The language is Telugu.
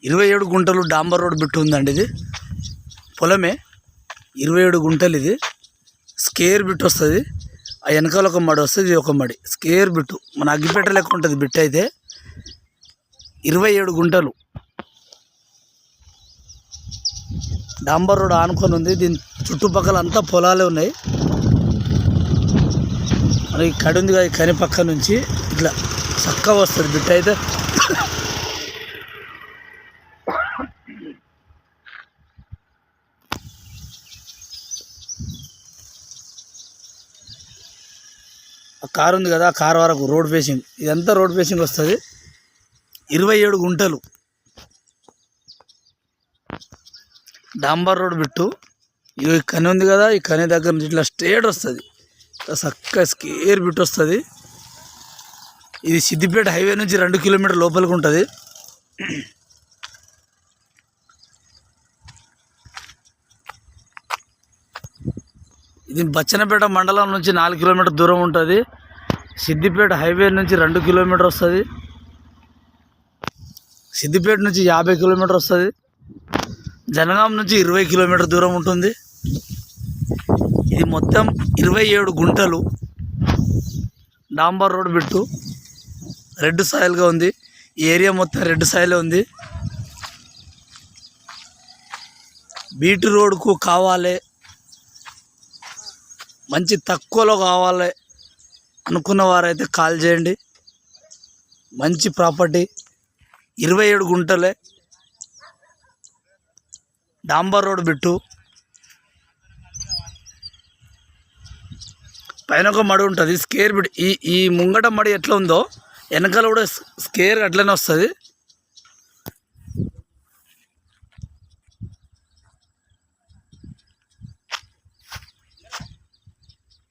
27 గుంటలు డాంబర్ రోడ్ బిట్టు ఉందండి. ఇది పొలమే 27 గుంటలు. ఇది స్కేర్ బిట్ వస్తుంది. ఆ వెనకాల ఒక మడి వస్తుంది, ఇది ఒక మడి. స్కేర్ బిట్టు మన అగ్గిపేట లెక్క ఉంటుంది బిట్. అయితే 27 గుంటలు డాంబర్ రోడ్ ఆనుకొని ఉంది. దీని చుట్టుపక్కల అంతా పొలాలే ఉన్నాయి. మనకి కడి ఉంది కదా, ఈ కని పక్క నుంచి ఇట్లా చక్కగా వస్తుంది బిట్. అయితే ఆ కారు ఉంది కదా, ఆ కారు వరకు రోడ్ ఫేసింగ్, ఇదంతా రోడ్ ఫేసింగ్ వస్తుంది. 27 గుంటలు డాంబర్ రోడ్ బిట్టు. ఈ కని ఉంది కదా, ఈ కని దగ్గర నుంచి ఇట్లా స్ట్రేట్ వస్తుంది, చక్కగా స్కేర్ బిట్ వస్తుంది. ఇది సిద్దిపేట హైవే నుంచి 2 కిలోమీటర్ లోపలికి ఉంటుంది. ఇది బచ్చన్నపేట మండలం నుంచి 4 కిలోమీటర్ దూరం ఉంటుంది. సిద్దిపేట హైవే నుంచి 2 కిలోమీటర్ వస్తుంది. సిద్దిపేట నుంచి 50 కిలోమీటర్ వస్తుంది. జనగాం నుంచి 20 కిలోమీటర్ దూరం ఉంటుంది. ఇది మొత్తం 27 గుంటలు డాంబర్ రోడ్ బిట్టు. రెడ్ సాయిల్గా ఉంది. ఈ ఏరియా మొత్తం రెడ్ సాయిలే ఉంది. బీటీ రోడ్కు కావాలి, మంచి తక్కువలో కావాలి అనుకున్న వారైతే కాల్ చేయండి. మంచి ప్రాపర్టీ 27 గుంటలే డాంబర్ రోడ్ బిట్టు. పైన ఒక మడి ఉంటుంది, స్కేర్ బిట్. ఈ ముంగట మడి ఎట్లా ఉందో వెనకాల కూడా స్కేర్ అట్లనే వస్తుంది.